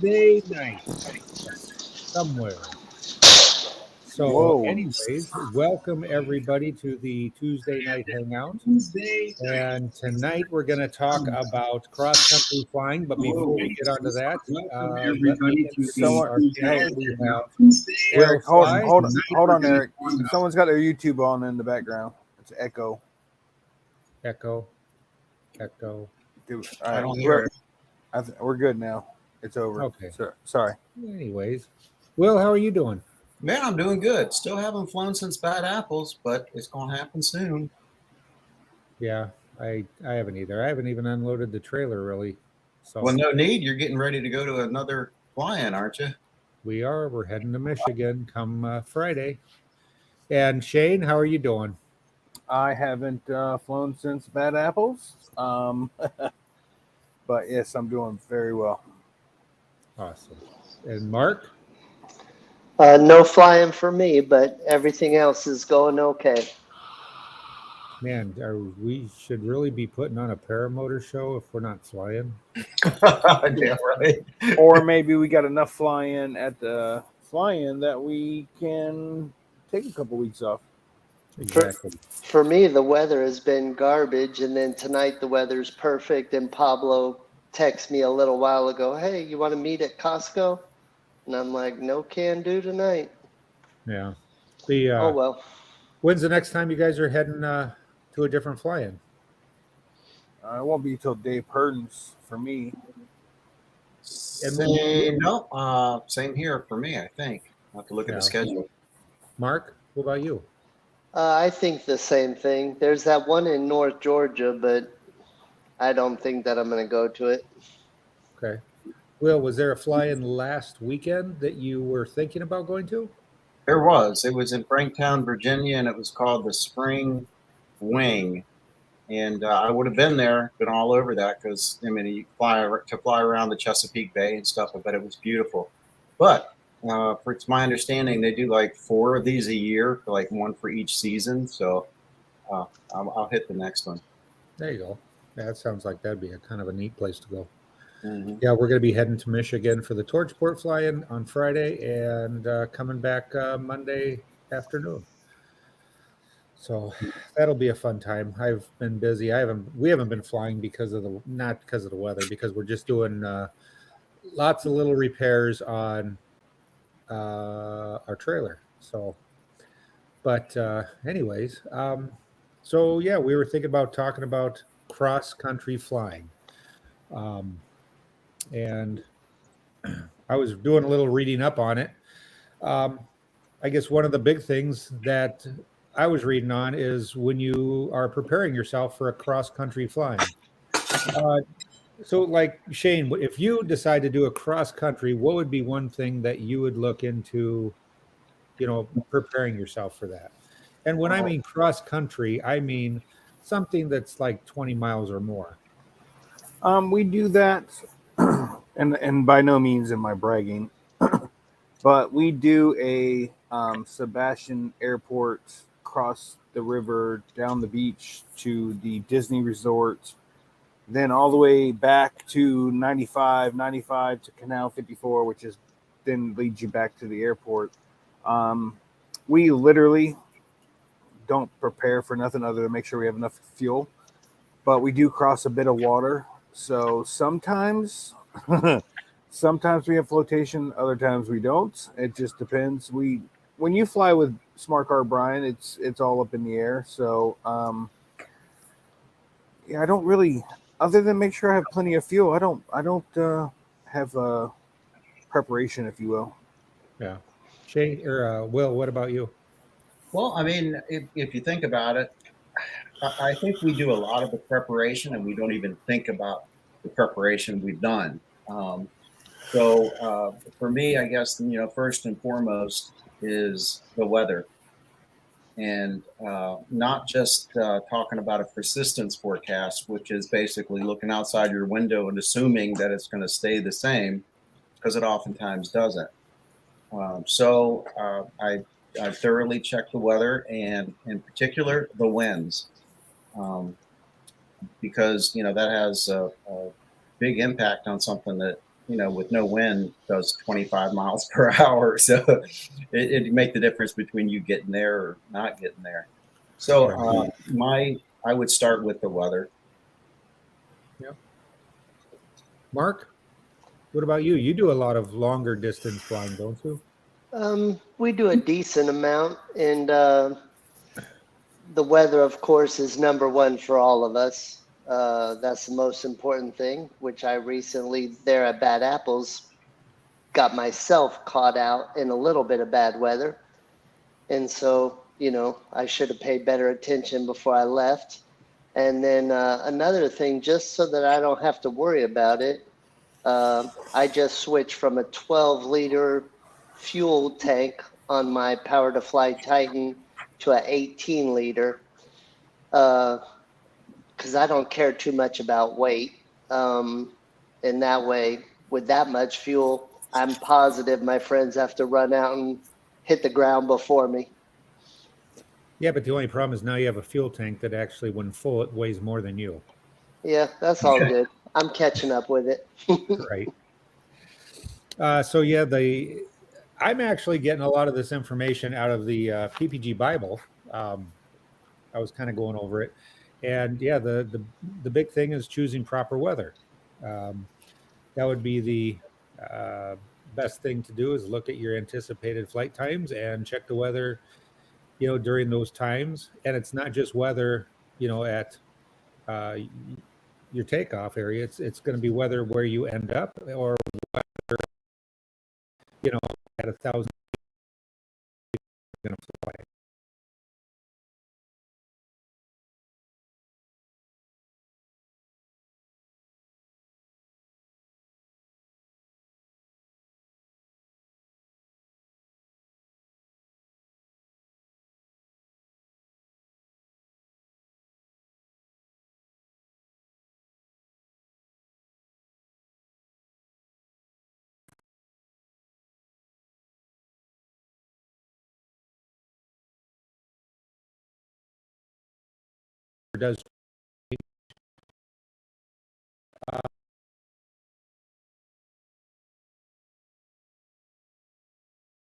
Tuesday night somewhere. So, Whoa. anyways, welcome everybody to the Tuesday night hangout. And tonight we're going to talk about cross country flying. But before we get onto that, let me introduce Someone, our hey, panel. We have Will Eric, Fly. hold on, Eric. Someone's got their YouTube on in the background. It's echo. Echo, echo. Dude, I all don't right, hear it. we're good now. It's over. Okay. Sorry. Anyways, Will, how are you doing? Man, I'm doing good. Still haven't flown since Bad Apples, but it's going to happen soon. Yeah, I haven't either. I haven't even unloaded the trailer really. So Well, no need. You're getting ready to go to another fly-in, aren't you? we're heading to Michigan come Friday. And Shane, how are you doing? I haven't flown since Bad Apples, but yes, I'm doing very well. Awesome. And Mark? No flying for me, but everything else is going okay. Man, we should really be putting on a paramotor show if we're not flying. Yeah, right. Or maybe we got enough fly-in at the fly-in that we can take a couple weeks off. Exactly. For me, the weather has been garbage, and then tonight the weather's perfect. And Pablo texted me a little while ago, "Hey, you want to meet at Costco?" And I'm like, "No, can do tonight." Yeah. The Oh well. when's the next time you guys are heading to a different fly-in? It won't be till Dave Purdon's for me. Same here for me, I think. I'll have to look at the schedule. Mark, what about you? I think the same thing. There's that one in North Georgia, but I don't think that I'm going to go to it. Okay. Will, was there a fly-in last weekend that you were thinking about going to? There was. It was in Franktown, Virginia, and it was called the Spring Wing. And I would have been there, been all over that because I mean, you fly around the Chesapeake Bay and stuff. I bet it was beautiful. But it's my understanding they do like 4 of these a year, like one for each season. So I'll hit the next one. There you go. Yeah, that sounds like that'd be a kind of a neat place to go. Mm-hmm. Yeah, we're going to be heading to Michigan for the Torchport fly-in on Friday and coming back Monday afternoon. So that'll be a fun time. I've been busy. We haven't been flying not because of the weather, because we're just doing lots of little repairs on our trailer. So, but anyways, so yeah, we were thinking about talking about cross-country flying. And I was doing a little reading up on it. I guess one of the big things that I was reading on is when you are preparing yourself for a cross country flying. So, like Shane, if you decide to do a cross country, what would be one thing that you would look into, preparing yourself for that? And when I mean cross country, I mean something that's like 20 miles or more. We do that, and by no means am I bragging, but we do a Sebastian Airport, cross the river, down the beach to the Disney Resort, then all the way back to 95 to Canal 54, which is then leads you back to the airport. We literally don't prepare for nothing other than make sure we have enough fuel, but we do cross a bit of water. So sometimes we have flotation, other times we don't. It just depends. When you fly with Smart Car Brian, it's all up in the air. So I don't really, other than make sure I have plenty of fuel, I don't have a preparation, if you will. Yeah. Shane or Will, what about you? Well, I mean, if you think about it, I think we do a lot of the preparation and we don't even think about the preparation we've done. So for me, I guess, first and foremost is the weather. And not just talking about a persistence forecast, which is basically looking outside your window and assuming that it's going to stay the same, because it oftentimes doesn't. I thoroughly check the weather, and in particular the winds, because that has a big impact on something that with no wind does 25 miles per hour. So it make the difference between you getting there or not getting there. So I would start with the weather. Yep. Mark, what about you? You do a lot of longer distance flying, don't you? We do a decent amount, and the weather, of course, is number one for all of us. That's the most important thing, which I recently there at Bad Apples got myself caught out in a little bit of bad weather. And so, I should have paid better attention before I left. And then another thing, just so that I don't have to worry about it, I just switched from a 12-liter fuel tank on my Power to Fly Titan to an 18-liter because I don't care too much about weight. And that way, with that much fuel, I'm positive my friends have to run out and hit the ground before me. Yeah, but the only problem is now you have a fuel tank that actually, when full, it weighs more than you. Yeah, that's all good. I'm catching up with it. Right. So yeah, I'm actually getting a lot of this information out of the PPG Bible. I was kind of going over it, and yeah, the big thing is choosing proper weather. Um, that would be the best thing to do is look at your anticipated flight times and check the weather, during those times. And it's not just weather, at uh, your takeoff area. It's going to be weather where you end up, or at 1,000 going to fly. Does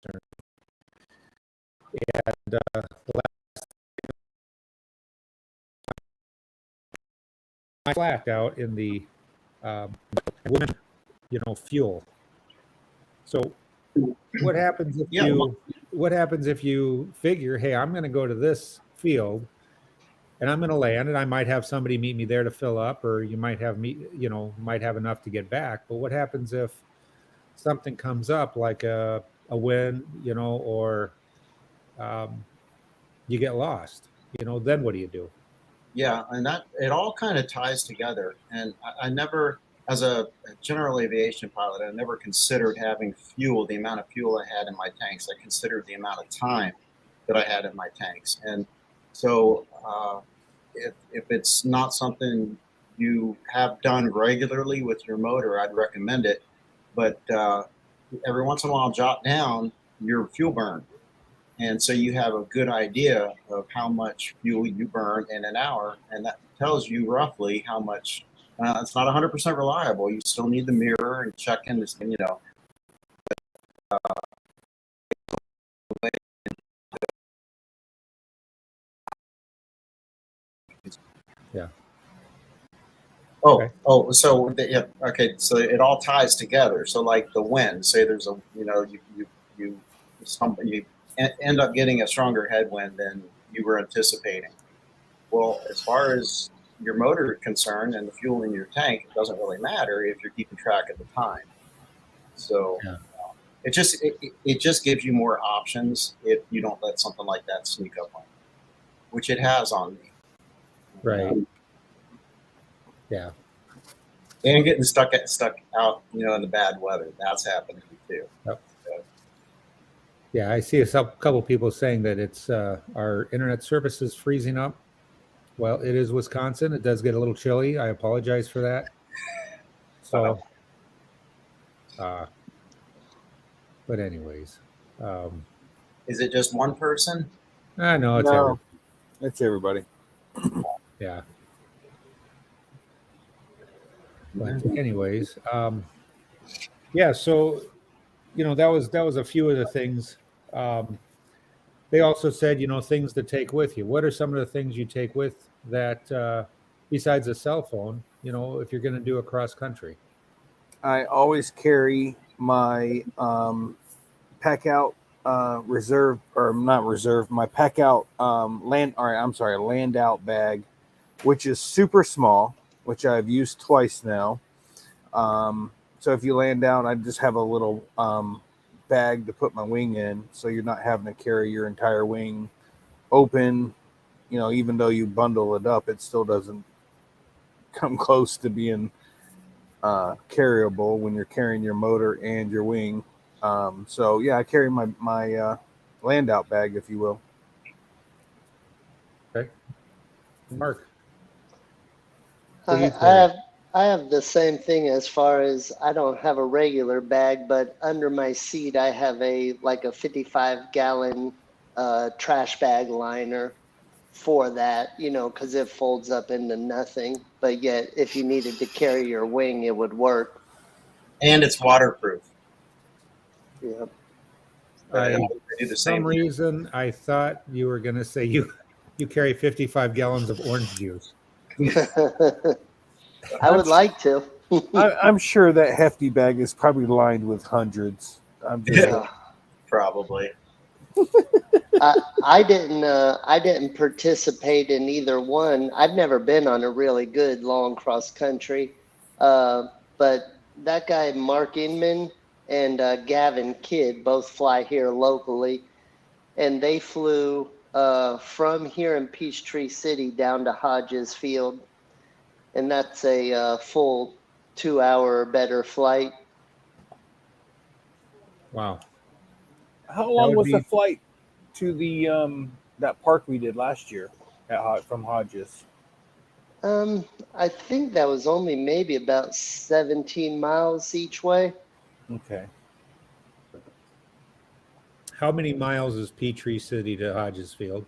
and the last flat out in the wind, fuel. So what happens if you figure, hey, I'm going to go to this field and I'm going to land, and I might have somebody meet me there to fill up, or you might have might have enough to get back. But what happens if something comes up like a wind, or you get lost? Then what do you do? Yeah, and that it all kind of ties together. And I never, as a general aviation pilot, I never considered having fuel, the amount of fuel I had in my tanks. I considered the amount of time that I had in my tanks. And so if it's not something you have done regularly with your motor, I'd recommend it. But every once in a while, jot down your fuel burn. And so you have a good idea of how much fuel you burn in an hour, and that tells you roughly how much. It's not 100% reliable. You still need the mirror and check in this, Yeah. Oh, Okay. so yeah, okay. So it all ties together. So like the wind, say there's a, you end up getting a stronger headwind than you were anticipating. Well, as far as your motor is concerned and the fuel in your tank, it doesn't really matter if you're keeping track of the time. So Yeah. it just gives you more options if you don't let something like that sneak up on you, which it has on me. Right. Yeah. And getting stuck out, in the bad weather. That's happening too. Yep. Yeah, I see a couple people saying that it's our internet service is freezing up. Well, it is Wisconsin. It does get a little chilly. I apologize for that. So, but anyways, Is it just one person? I know it's No, it's everybody. yeah. But anyways, Yeah, so that was a few of the things. They also said, things to take with you. What are some of the things you take with that besides a cell phone? If you're going to do a cross country. I always carry my pack out reserve, or not reserve, my pack out land out bag, which is super small, which I've used twice now. So if you land down, I just have a little bag to put my wing in, so you're not having to carry your entire wing open. Even though you bundle it up, it still doesn't come close to being carryable when you're carrying your motor and your wing. So yeah, I carry my land out bag, if you will. Okay. Mark. I, What do you I carry? have I have the same thing as far as I don't have a regular bag, but under my seat I have a 55-gallon trash bag liner for that, because it folds up into nothing. But yet, if you needed to carry your wing, it would work. And it's waterproof. Yeah. They I do the some same thing. reason I thought you were going to say you carry 55 gallons of orange juice. I would like to. I'm sure that hefty bag is probably lined with hundreds. I'm just Yeah. Uh, Probably. I didn't participate in either one. I've never been on a really good long cross country, uh, but that guy Mark Inman and Gavin Kidd both fly here locally, and they flew from here in Peachtree City down to Hodges Field, and that's a full 2 hour or better flight. Wow. how That long would was the be flight to the that park we did last year from Hodges? I think that was only maybe about 17 miles each way. Okay. how many miles is Peachtree City to Hodges Field?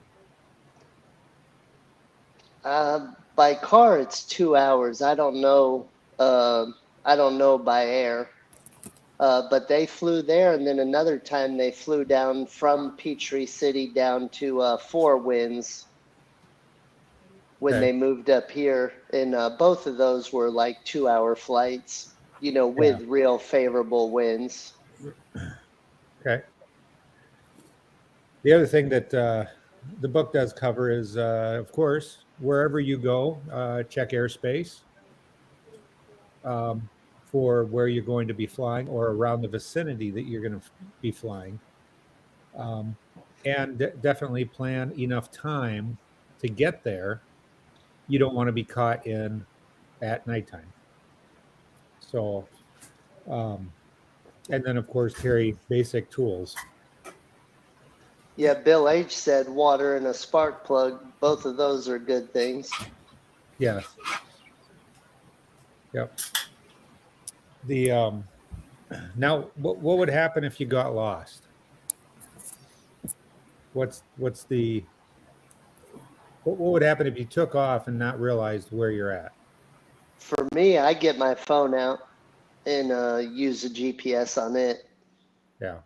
By car, it's 2 hours. I don't know. I don't know by air. But they flew there, and then another time they flew down from Peachtree City down to Four Winds when Okay. they moved up here, and both of those were like 2 hour flights. Yeah. With real favorable winds. Okay. The other thing that the book does cover is, of course, wherever you go, check airspace um, for where you're going to be flying or around the vicinity that you're going to be flying. Um, and definitely plan enough time to get there. You don't want to be caught in at nighttime. So, um, and then of course, carry basic tools. Yeah, Bill H said water and a spark plug. Both of those are good things. Yes. Yep. The now, what would happen if you got lost? What's the what would happen if you took off and not realized where you're at? For me, I get my phone out and use the GPS on it. Yeah,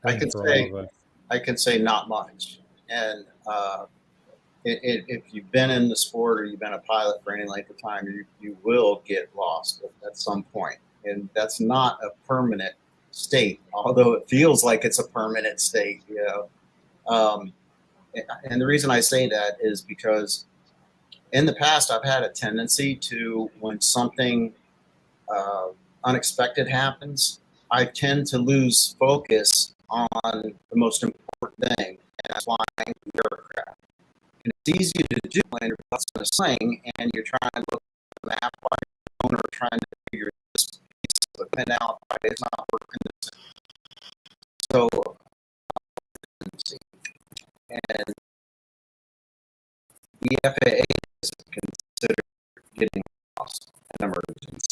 I I think can for all say of us. I can say not much. And if you've been in the sport or you've been a pilot for any length of time, you will get lost at some point, and that's not a permanent state. Although it feels like it's a permanent state, Um, and the reason I say that is because in the past I've had a tendency to, when something uh, unexpected happens, I tend to lose focus on the most important thing, and that's flying the aircraft. And it's easy to do when you're in a sling and you're trying to look at the map on your phone or trying to figure this piece of the pin out, but it's not working. So, and the FAA is considered getting lost an emergency.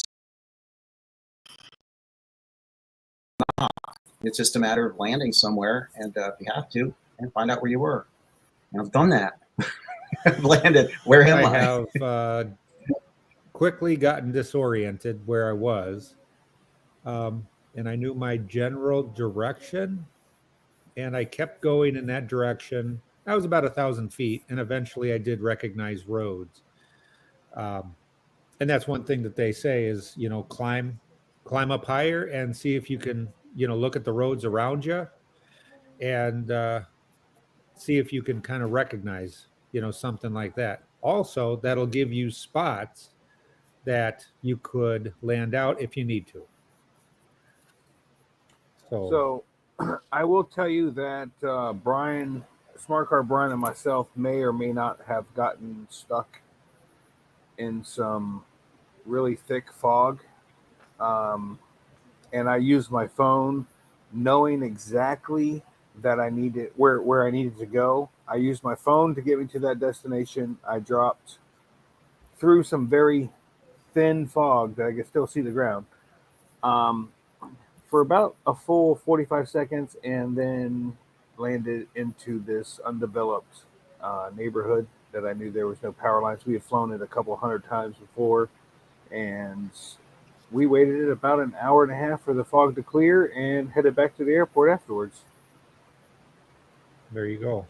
It's just a matter of landing somewhere, and if you have to, and find out where you were. And I've done that. I've landed. Where am I I? have quickly gotten disoriented where I was, and I knew my general direction, and I kept going in that direction. I was about 1,000 feet, and eventually I did recognize roads. Um, and that's one thing that they say is, climb up higher and see if you can, look at the roads around you and see if you can kind of recognize, something like that. Also, that'll give you spots that you could land out if you need to. So I will tell you that Brian, Smart Car Brian, and myself may or may not have gotten stuck in some really thick fog. And I used my phone knowing exactly that I needed where I needed to go. I used my phone to get me to that destination. I dropped through some very thin fog that I could still see the ground um, for about a full 45 seconds, and then landed into this undeveloped neighborhood that I knew there was no power lines. We had flown it a couple hundred times before, and we waited about an hour and a half for the fog to clear and headed back to the airport afterwards. There you go.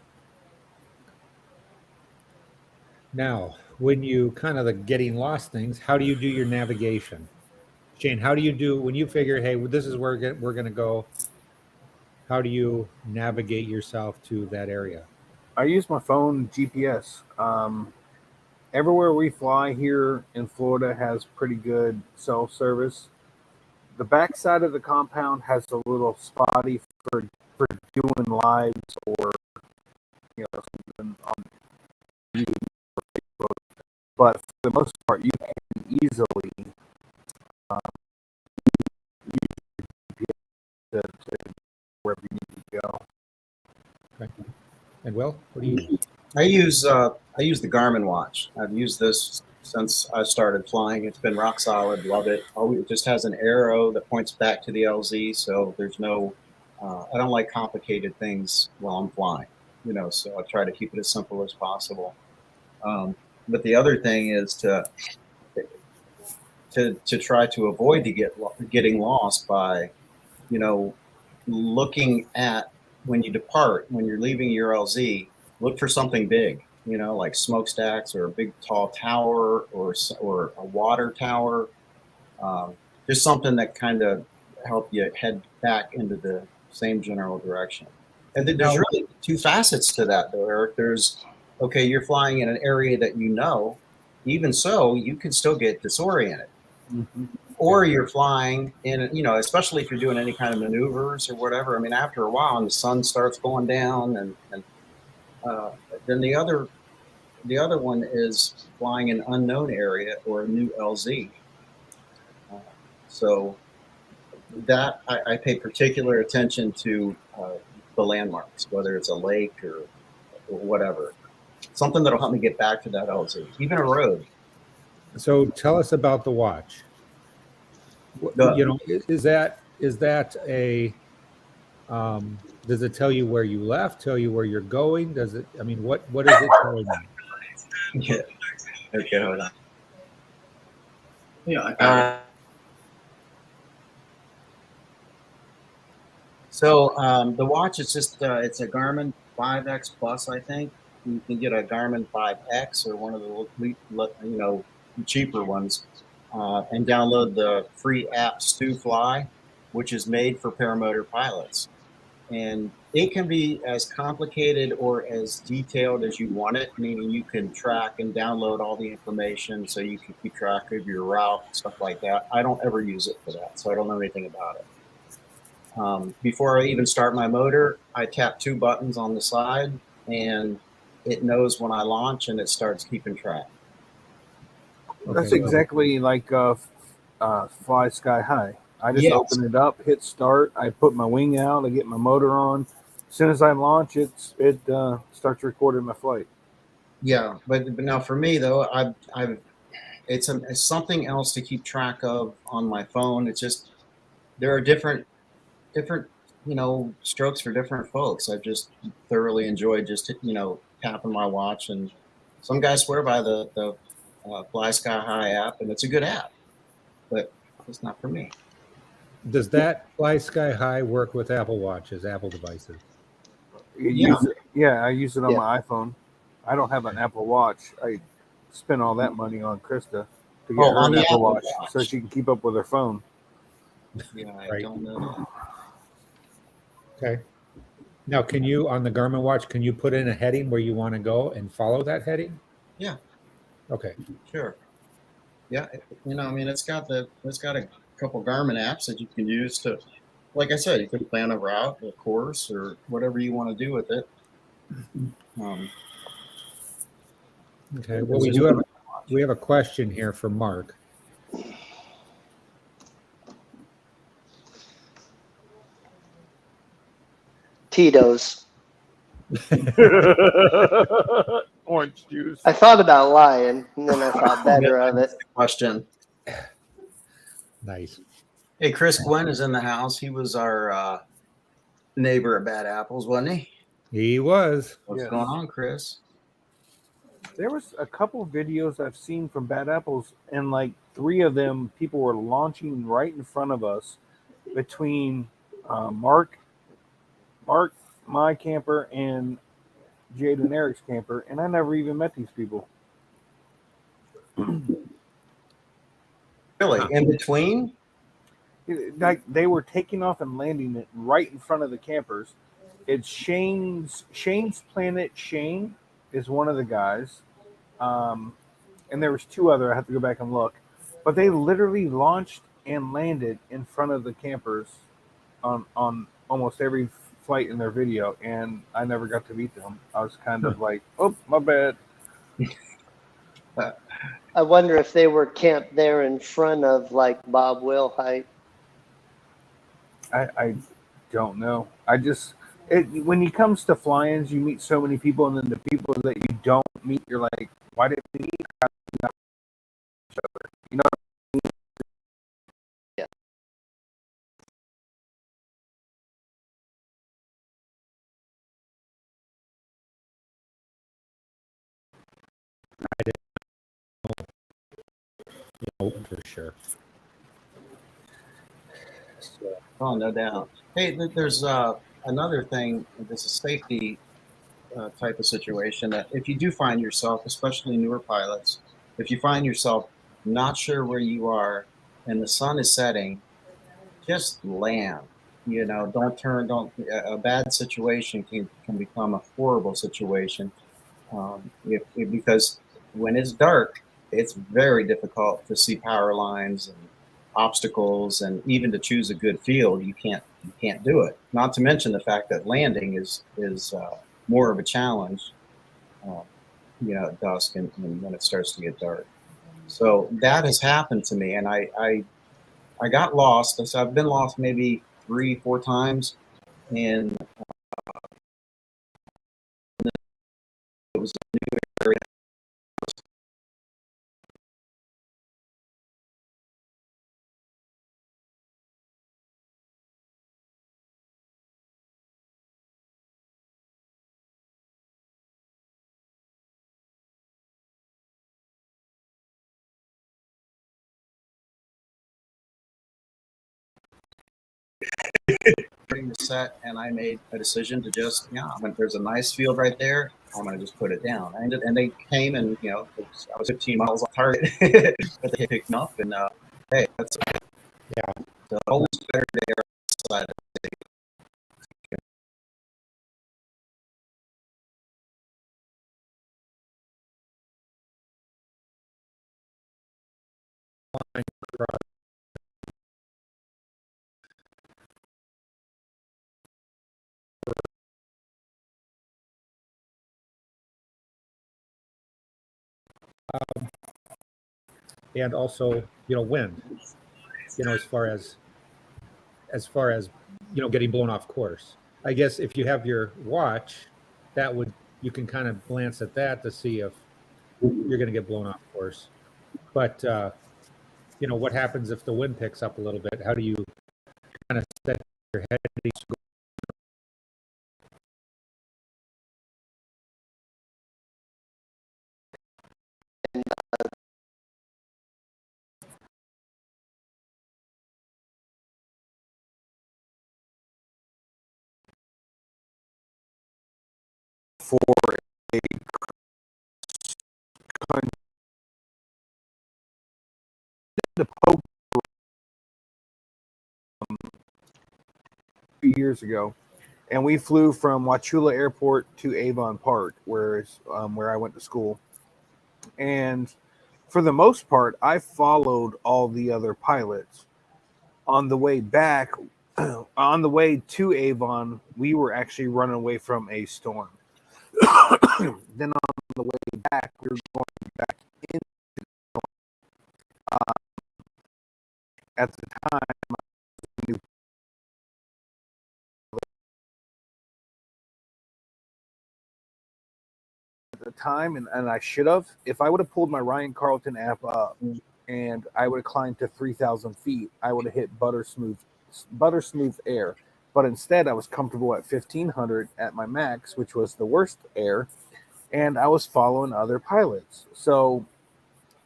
Now, when you kind of the getting lost things, how do you do your navigation? Shane, how do you do when you figure, hey, this is where we're going to go? How do you navigate yourself to that area? I use my phone GPS. Everywhere we fly here in Florida has pretty good cell service. The backside of the compound has a little spotty for doing lives or something on YouTube or Facebook, but for the most part, you can easily um, use GPS to wherever you need to go. Okay. And Will, what do you? I use the Garmin watch. I've used this since I started flying. It's been rock solid. Love it. Oh, it just has an arrow that points back to the LZ, so there's no. I don't like complicated things while I'm flying, So I try to keep it as simple as possible. But the other thing is to try to avoid getting lost by, looking at when you depart, when you're leaving your LZ, look for something big, like smokestacks or a big tall tower or a water tower, just something that kind of help you head back into the same general direction. And then there's really two facets to that, though, Eric. Okay, you're flying in an area that even so, you can still get disoriented. Mm-hmm. Or you're flying in, especially if you're doing any kind of maneuvers or whatever. I mean, after a while, and the sun starts going down, and then the other one is flying an unknown area or a new LZ. So that I pay particular attention to the landmarks, whether it's a lake or whatever, something that'll help me get back to that LZ, even a road. So tell us about the watch. Is that a does it tell you where you left, tell you where you're going? Does it, I mean, what is it telling you? Yeah. Okay, hold on. Yeah. So the watch is just it's a Garmin 5X Plus, I think. You can get a Garmin 5X or one of the cheaper ones, and download the free app StuFly, which is made for paramotor pilots. And it can be as complicated or as detailed as you want it, meaning you can track and download all the information so you can keep track of your route, stuff like that. I don't ever use it for that, so I don't know anything about it. Before I even start my motor, I tap two buttons on the side, and it knows when I launch, and it starts keeping track. That's exactly like Fly Sky High. I just open it up, hit start. I put my wing out. I get my motor on. As soon as I launch, it starts recording my flight. Yeah, but now for me though, it's something else to keep track of on my phone. It's just there are different strokes for different folks. I've just thoroughly enjoyed just tapping my watch, and some guys swear by the Fly Sky High app, and it's a good app, but it's not for me. Does that Fly Sky High work with Apple Watches, Apple devices? Yeah. I use it on Yeah. my iPhone. I don't have an Apple Watch. I spent all that money on Krista to get Oh, her on an the Apple Apple Watch so Watch. she can keep up with her phone. Yeah, I Right. don't know that. Okay. Now, can you, on the Garmin watch, can you put in a heading where you want to go and follow that heading? Yeah, Okay. sure. Yeah, I mean, it's got a couple Garmin apps that you can use to, like I said, you can plan a route, a course, or whatever you want to do with it. Okay. Well, we have a question here from Mark. Tito's. Orange juice. I thought about lying, and then I thought better of it. Question. Nice. Hey, Chris Gwen is in the house. He was our neighbor at Bad Apples, wasn't he? He was. What's Yes. going on, Chris? There was a couple videos I've seen from Bad Apples, and like 3 of them, people were launching right in front of us between Mark, my camper, and Jade and Eric's camper, and I never even met these people. Really? In between? Like they were taking off and landing it right in front of the campers. It's Shane's Planet. Shane is one of the guys, and there was 2 other. I have to go back and look, but they literally launched and landed in front of the campers on almost every flight in their video, and I never got to meet them. I was kind of like, oh, my bad. I wonder if they were camped there in front of like Bob Wilhite. I don't know. When it comes to fly-ins, you meet so many people, and then the people that you don't meet, you're like, why did we meet? How did we not know each other? You know. Yeah. For sure. Oh, no doubt. Hey, there's another thing. This is safety type of situation that if you do find yourself, especially newer pilots, if you find yourself not sure where you are and the sun is setting, just land. Don't turn. Don't. A bad situation can become a horrible situation because when it's dark, it's very difficult to see power lines and obstacles, and even to choose a good field, you can't do it. Not to mention the fact that landing is more of a challenge, uh, at dusk and when it starts to get dark. So that has happened to me, and I got lost. So I've been lost maybe 3, 4 times, and it was a new area. During the set, and I made a decision to just, when there's a nice field right there, I'm going to just put it down. And they came, and I was 15 miles off target, but they picked me up, and hey, that's Yeah. so always better there outside. And also, wind. As far as getting blown off course. I guess if you have your watch, you can kind of glance at that to see if you're going to get blown off course. But what happens if the wind picks up a little bit? How do you kind of set your head? the Pope a few years ago, and we flew from Wauchula Airport to Avon Park, where I went to school. And for the most part, I followed all the other pilots. On the way back, on the way to Avon, we were actually running away from a storm. Then on the way back, we were going back in. At the time, I knew at the time, and I should have. If I would have pulled my Ryan Carlton app up and I would have climbed to 3,000 feet, I would have hit butter smooth air. But instead, I was comfortable at 1,500 at my max, which was the worst air, and I was following other pilots. So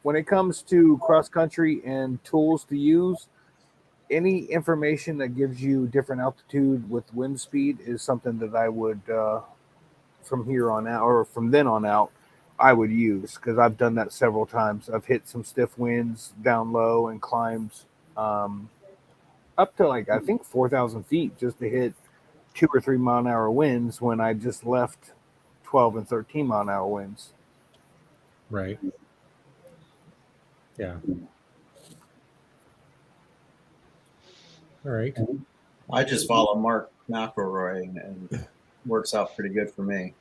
when it comes to cross country and tools to use, any information that gives you different altitude with wind speed is something that I would, from here on out, or from then on out, I would use, because I've done that several times. I've hit some stiff winds down low and climbed up to like, I think 4,000 feet just to hit 2 or 3 mile an hour winds when I just left 12 and 13 mile an hour winds. Right. Yeah. All right. I just follow Mark McElroy, and works out pretty good for me.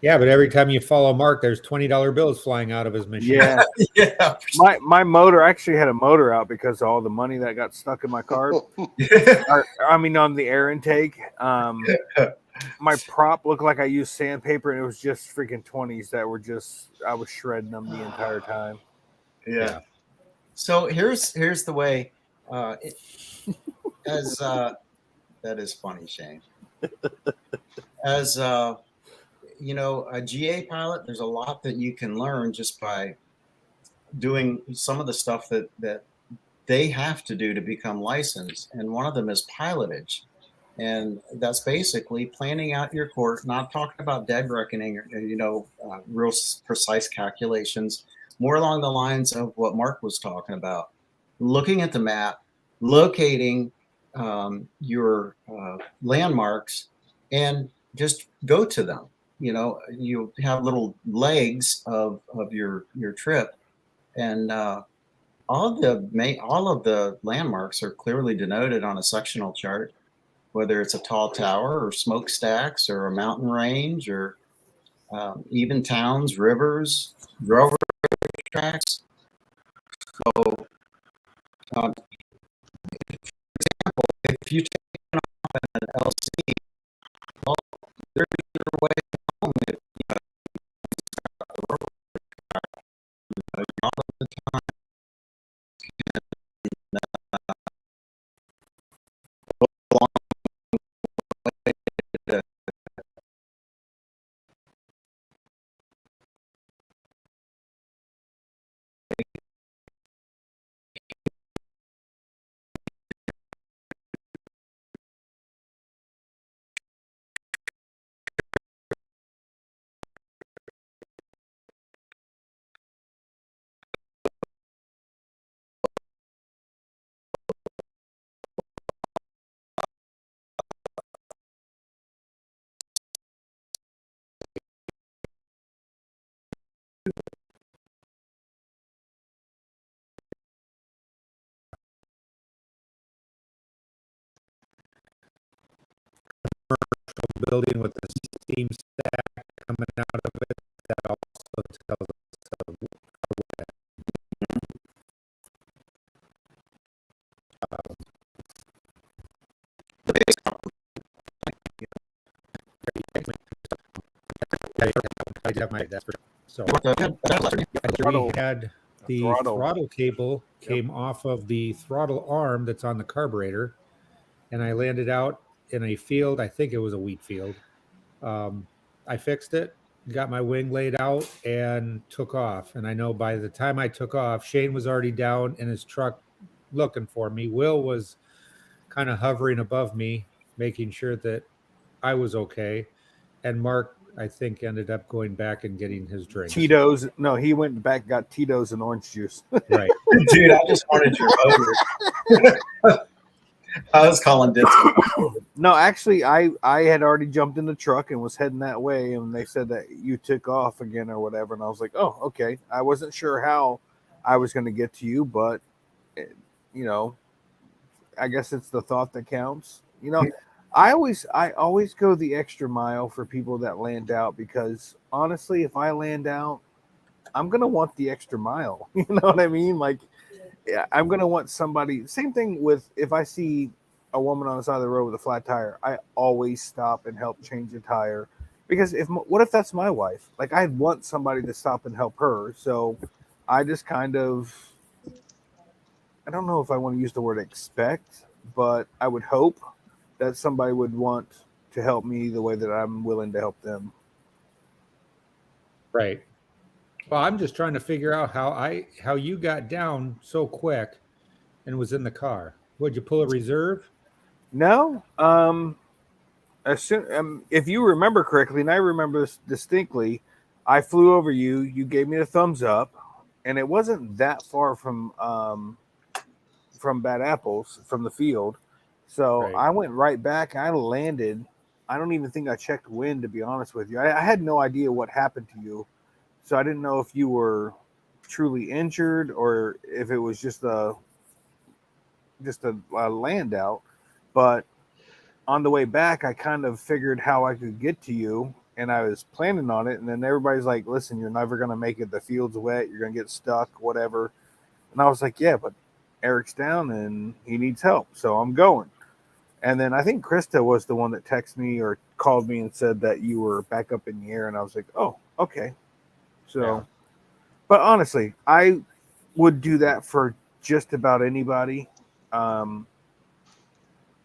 Yeah, but every time you follow Mark, there's $20 bills flying out of his machine. Yeah. Yeah. My motor, I actually had a motor out because of all the money that got stuck in my car. I mean, on the air intake. My prop looked like I used sandpaper, and it was just freaking 20s that were just, I was shredding them the entire time. Yeah. So here's the way. As that is funny, Shane. As you know, a GA pilot, there's a lot that you can learn just by doing some of the stuff that they have to do to become licensed, and one of them is pilotage. And that's basically planning out your course, not talking about dead reckoning or, real precise calculations, more along the lines of what Mark was talking about. Looking at the map, locating your landmarks, and just go to them. You have little legs of your trip, and all of the landmarks are clearly denoted on a sectional chart, whether it's a tall tower or smokestacks or a mountain range or even towns, rivers, railroad tracks. So, for example, if you take an LC, well, there's your way home. If all of the time, along the way to Building with the steam stack coming out of it, that also tells us that's for so we had the throttle cable came off of the throttle arm that's on the carburetor, and I landed out in a field. I think it was a wheat field. I fixed it, got my wing laid out, and took off. And I know by the time I took off, Shane was already down in his truck looking for me. Will was kind of hovering above me, making sure that I was okay. And Mark, I think, ended up going back and getting his drinks. Tito's. No, he went back, got Tito's and orange juice. Right. Dude, I just wanted your odor. I was calling dibs. No, actually, I had already jumped in the truck and was heading that way, and they said that you took off again or whatever, and I was like, oh, okay. I wasn't sure how I was going to get to you, but you know, I guess it's the thought that counts. You know, I always go the extra mile for people that land out, because honestly, if I land out, I'm gonna want the extra mile. You know what I mean? Like, yeah, I'm gonna want somebody. Same thing with if I see a woman on the side of the road with a flat tire, I always stop and help change the tire, because what if that's my wife? Like, I want somebody to stop and help her. So I just kind of, I don't know if I want to use the word expect, but I would hope that somebody would want to help me the way that I'm willing to help them. Right. Well, I'm just trying to figure out how you got down so quick and was in the car. Would you pull a reserve? No, if you remember correctly, and I remember this distinctly, I flew over you. You gave me a thumbs up, and it wasn't that far from Bad Apples, from the field. So Right. I went right back. I landed. I don't even think I checked wind, to be honest with you. I had no idea what happened to you, so I didn't know if you were truly injured or if it was just a land out. But on the way back, I kind of figured how I could get to you, and I was planning on it. And then everybody's like, listen, you're never going to make it. The field's wet. You're going to get stuck, whatever. And I was like, yeah, but Eric's down and he needs help, so I'm going. And then I think Krista was the one that texted me or called me and said that you were back up in the air. And I was like, oh, okay. So, Yeah. But honestly, I would do that for just about anybody. And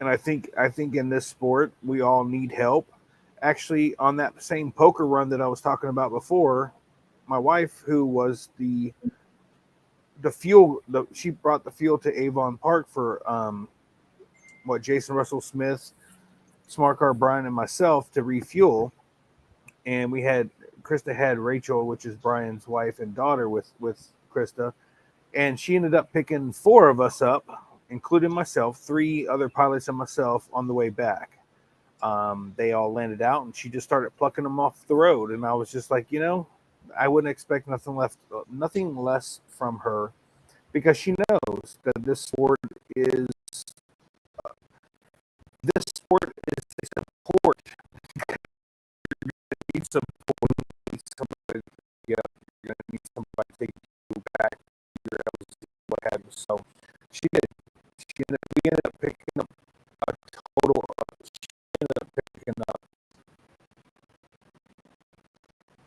I think in this sport, we all need help. Actually, on that same poker run that I was talking about before, my wife, who was the fuel, she brought the fuel to Avon Park for Jason Russell Smith, Smart Car Brian, and myself to refuel. And Krista had Rachel, which is Brian's wife and daughter, with Krista, and she ended up picking 4 of us up, including myself, 3 other pilots and myself, on the way back. They all landed out, and she just started plucking them off the road. And I was just like, I wouldn't expect nothing less from her, because she knows that this sport is a support. You need support. You need somebody to get up. You're gonna need somebody to take you back to your house, what have you. So she did. We ended up picking up a total. She ended up picking up.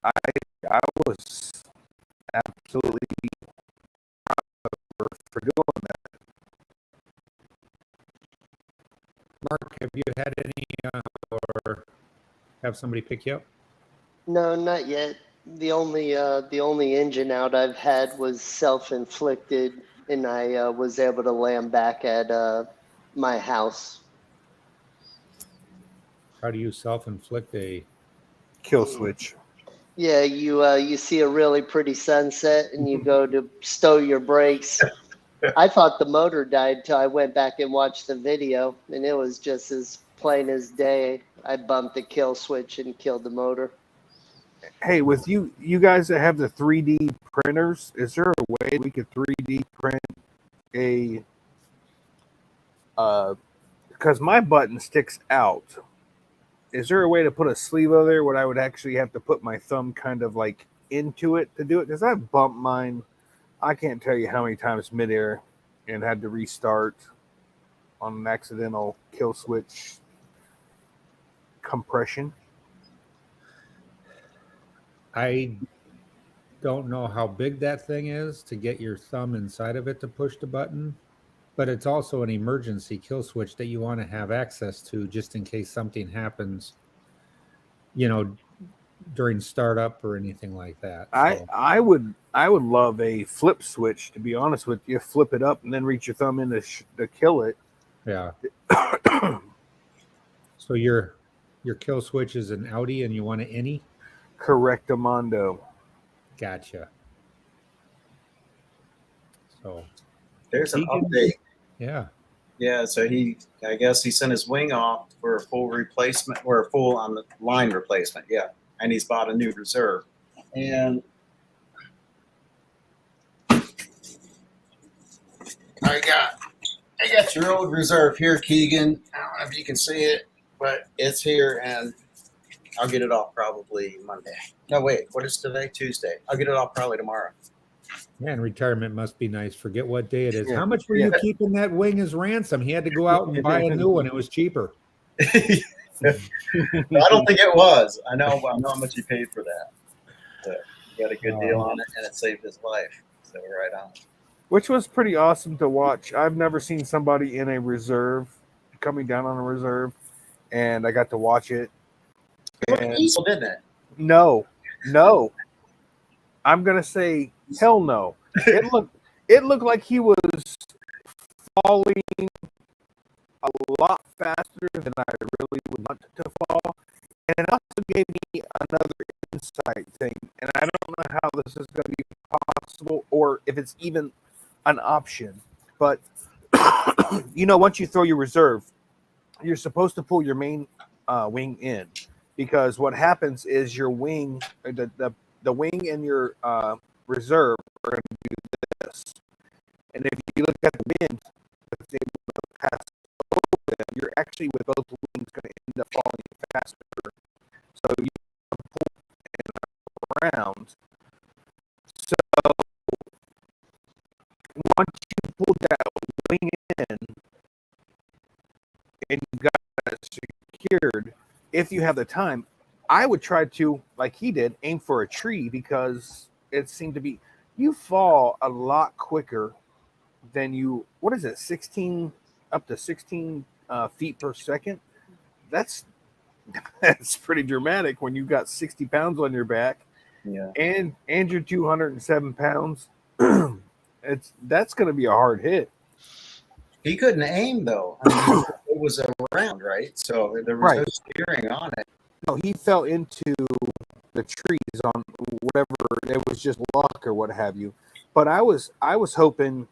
I was absolutely proud of her for doing that. Mark, have you had any or have somebody pick you up? No, not yet. The only engine out I've had was self-inflicted, and I was able to land back at my house. How do you self-inflict a Kill switch. Yeah, you see a really pretty sunset, and you go to stow your brakes. I thought the motor died till I went back and watched the video, and it was just as plain as day. I bumped the kill switch and killed the motor. Hey, with you guys that have the 3D printers, is there a way we could 3D print a? Because my button sticks out. Is there a way to put a sleeve over there where I would actually have to put my thumb kind of like into it to do it? Because I bumped mine, I can't tell you how many times midair, and had to restart on an accidental kill switch compression. I don't know how big that thing is to get your thumb inside of it to push the button, but it's also an emergency kill switch that you want to have access to just in case something happens, during startup or anything like that. So. I would love a flip switch, to be honest with you. Flip it up and then reach your thumb in to kill it. Yeah. So you're your kill switch is an outie and you want an innie? Correctamundo. Gotcha. So There's an Keegan- update. yeah. Yeah, so I guess he sent his wing off for a full replacement or a full on the line replacement. Yeah, and he's bought a new reserve. And I got your old reserve here, Keegan. I don't know if you can see it, but it's here, and I'll get it off probably Monday. No, wait, what is today? Tuesday. I'll get it off probably tomorrow. Man, retirement must be nice. Forget what day it is. Yeah. How much were you keeping that wing as ransom? He had to go out and buy a new one. It was cheaper. I don't think it was. I know how much he paid for that. But he got a good deal on it, and it saved his life. So we're right on. Which was pretty awesome to watch. I've never seen somebody in a reserve coming down on a reserve, and I got to watch it. It looked peaceful, didn't it? No. I'm gonna say hell no. It looked like he was falling a lot faster than I really would want to fall. And it also gave me another insight thing. And I don't know how this is going to be possible or if it's even an option. But, once you throw your reserve, you're supposed to pull your main wing in. Because what happens is your wing, the wing and your reserve are going to do this. And if you look at the wind, it's able to pass over them, you're actually with both wings going to end up falling faster. So you pull around. So once you pull that wing in and you got it secured, if you have the time, I would try to, like he did, aim for a tree because it seemed to be you fall a lot quicker than you. What is it? 16 up to 16 feet per second. That's pretty dramatic when you got 60 pounds on your back. Yeah. And you're 207 pounds. That's going to be a hard hit. He couldn't aim though. I mean, it was around, right? So there was no steering on it. No, he fell into the trees on whatever. It was just luck or what have you. But I was hoping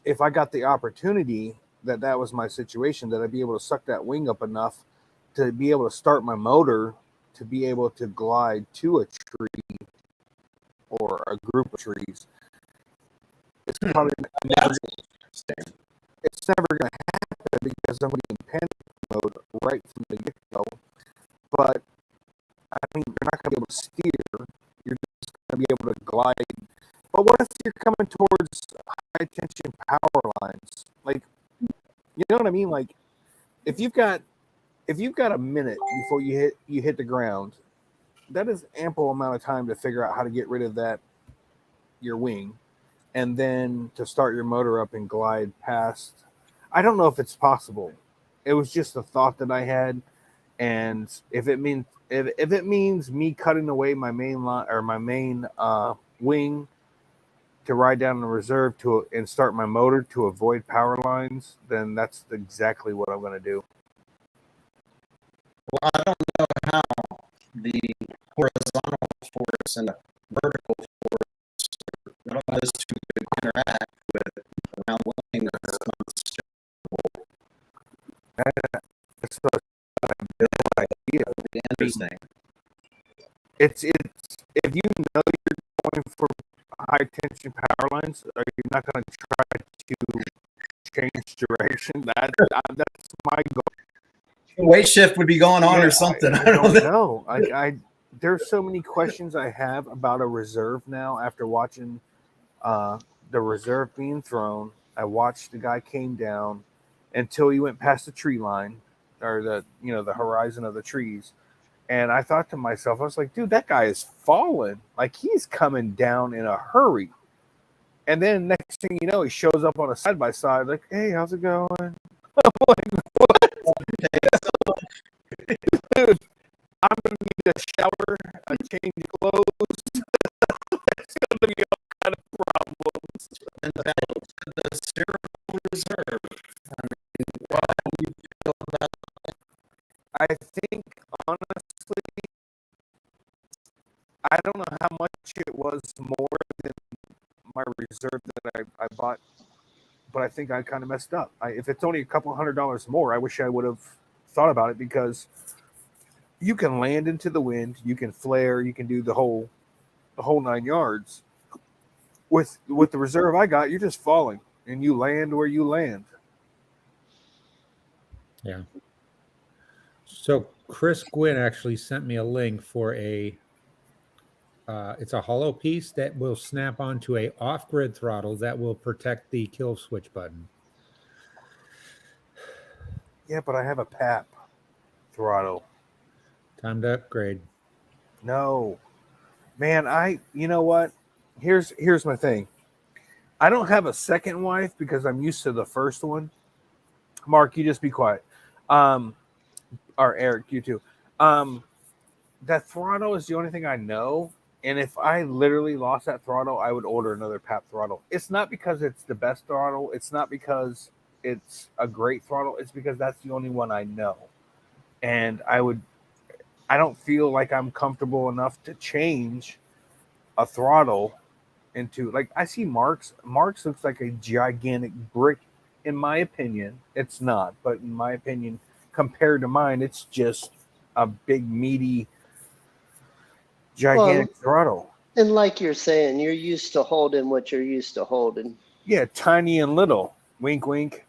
if I got the opportunity that was my situation, that I'd be able to suck that wing up enough to be able to start my motor to be able to glide to a tree or a group of trees. It's probably it's never going to happen because I'm going to be in panic mode right from the get-go. But, I mean, you're not going to be able to steer. You're just going to be able to glide. But what if you're coming towards high-tension power lines? Like, you know what I mean? Like, if you've got a minute before you hit the ground, that is ample amount of time to figure out how to get rid of your wing, and then to start your motor up and glide past. I don't know if it's possible. It was just a thought that I had, and if it means me cutting away my main line or my main wing to ride down the reserve and start my motor to avoid power lines, then that's exactly what I'm going to do. Well, I don't know how the horizontal force and the vertical force, I don't know those two could interact with around wing. That's no idea. Interesting. It's if you know you're going for high tension power lines, are you not going to try to change direction? That's my goal. Weight shift would be going on or something. I don't know. There's so many questions I have about a reserve now after watching the reserve being thrown. I watched the guy came down until he went past the tree line or the horizon of the trees. And I thought to myself, I was like, dude, that guy is falling. Like he's coming down in a hurry. And then next thing you know, he shows up on a side-by-side like, hey, how's it going? I'm like, what? Dude, I'm going to need a shower, a change of clothes. It's going to be all kind of problems. And the steerable reserve. I mean, how do you feel about that? I think honestly, I don't know how much it was more than my reserve that I bought, but I think I kind of messed up. If it's only a couple $100 more, I wish I would have thought about it, because you can land into the wind, you can flare, you can do the whole 9 yards. With the reserve I got, you're just falling and you land where you land. Yeah. So Chris Gwynn actually sent me a link for it's a hollow piece that will snap onto a off-grid throttle that will protect the kill switch button. Yeah, but I have a PAP throttle. Time to upgrade. No, man, you know what? Here's my thing. I don't have a second wife because I'm used to the first one. Mark, you just be quiet. Or Eric, you too. That throttle is the only thing I know. And if I literally lost that throttle, I would order another PAP throttle. It's not because it's the best throttle. It's not because it's a great throttle. It's because that's the only one I know. And I don't feel like I'm comfortable enough to change a throttle into, like, I see Mark's looks like a gigantic brick. In my opinion, it's not, but in my opinion, compared to mine, it's just a big meaty gigantic throttle. And like you're saying, you're used to holding what you're used to holding. Yeah, tiny and little. Wink, wink.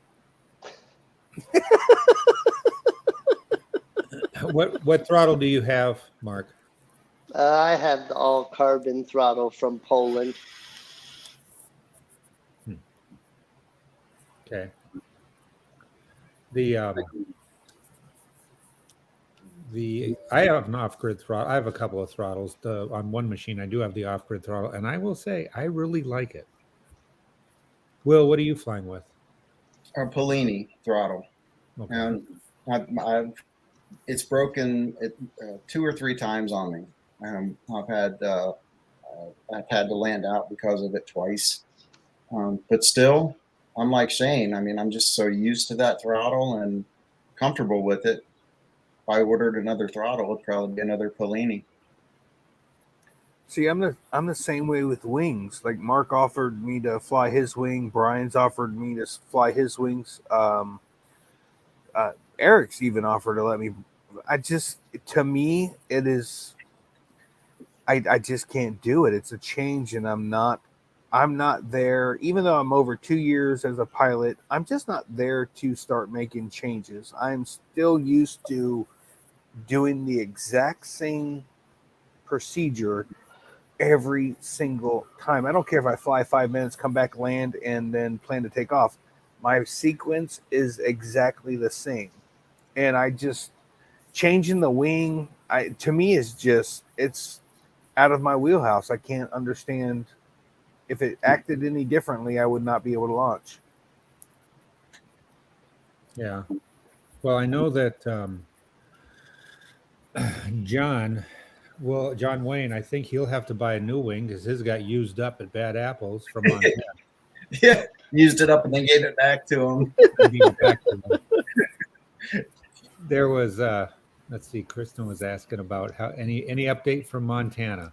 What throttle do you have, Mark? I have the all carbon throttle from Poland. Okay. I have an off-grid throttle. I have a couple of throttles. On one machine, I do have the off-grid throttle, and I will say I really like it. Will, what are you flying with? A Polini throttle, Okay. and it's broken 2 or 3 times on me. I've had to land out because of it twice. But still, I'm like Shane. I mean, I'm just so used to that throttle and comfortable with it. If I ordered another throttle, it'd probably be another Polini. See, I'm the same way with wings. Like, Mark offered me to fly his wing. Brian's offered me to fly his wings. Eric's even offered to let me. To me, it is. I just can't do it. It's a change, and I'm not there. Even though I'm over 2 years as a pilot, I'm just not there to start making changes. I'm still used to doing the exact same procedure every single time. I don't care if I fly 5 minutes, come back, land, and then plan to take off. My sequence is exactly the same. And I just changing the wing, to me is just, it's out of my wheelhouse. I can't understand. If it acted any differently, I would not be able to launch. Yeah. Well, I know that John Wayne, I think he'll have to buy a new wing because his got used up at Bad Apples from Montana. Yeah, used it up and then gave it back to him. There was let's see, Kristen was asking about how any update from Montana.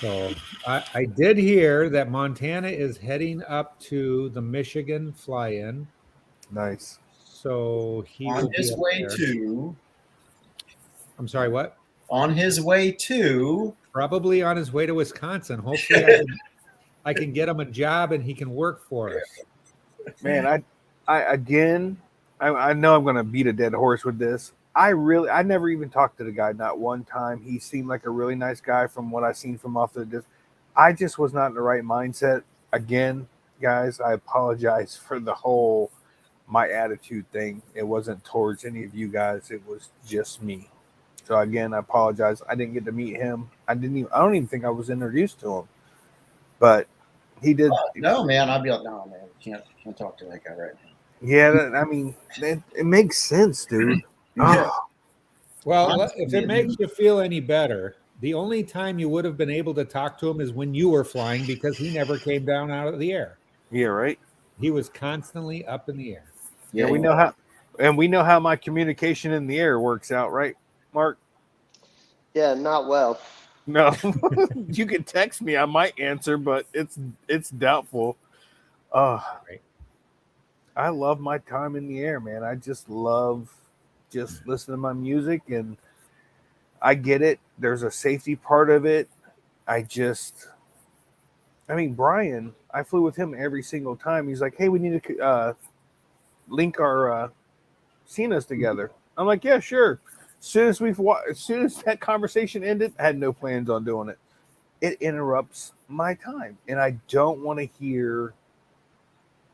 So I did hear that Montana is heading up to the Michigan fly-in. Nice. So he On will his be up way there. to. I'm sorry, what? On his way to. Probably on his way to Wisconsin. Hopefully I can get him a job and he can work for us. Man, I know I'm going to beat a dead horse with this. I never even talked to the guy, not one time. He seemed like a really nice guy from what I've seen from off the distance. I just was not in the right mindset. Again, guys, I apologize for the whole my attitude thing. It wasn't towards any of you guys. It was just me. So again, I apologize. I didn't get to meet him. I don't even think I was introduced to him. But he did. No, man. I'd be like, no, man. Can't talk to that guy right now. Yeah, I mean, it makes sense, dude. Yeah. Well, if it makes you feel any better, the only time you would have been able to talk to him is when you were flying because he never came down out of the air. Yeah, right. He was constantly up in the air. Yeah, we know how. And we know how my communication in the air works out, right, Mark? Yeah, not well. No, you can text me. I might answer, but it's doubtful. Right. I love my time in the air, man. I just love just listening to my music, and I get it. There's a safety part of it. I just, I mean, Brian, I flew with him every single time. He's like, "Hey, we need to link our Cenas together." I'm like, "Yeah, sure." As soon as that conversation ended, I had no plans on doing it. It interrupts my time, and I don't want to hear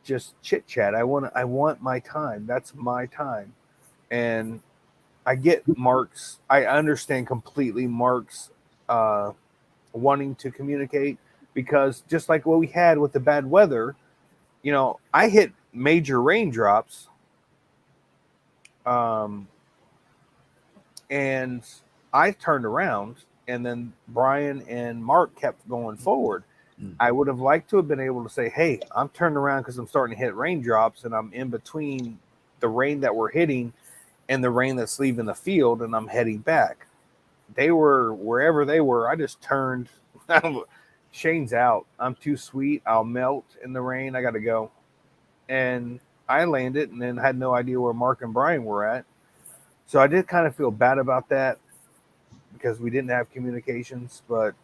just chit chat. I want my time. That's my time. And I get Mark's. I understand completely Mark's uh, wanting to communicate, because just like what we had with the bad weather, I hit major raindrops, um, and I turned around, and then Brian and Mark kept going forward. I would have liked to have been able to say, "Hey, I'm turning around because I'm starting to hit raindrops, and I'm in between the rain that we're hitting and the rain that's leaving the field, and I'm heading back." They were wherever they were. I just turned. Shane's out. I'm too sweet. I'll melt in the rain. I got to go. And I landed, and then had no idea where Mark and Brian were at. So I did kind of feel bad about that, because we didn't have communications. But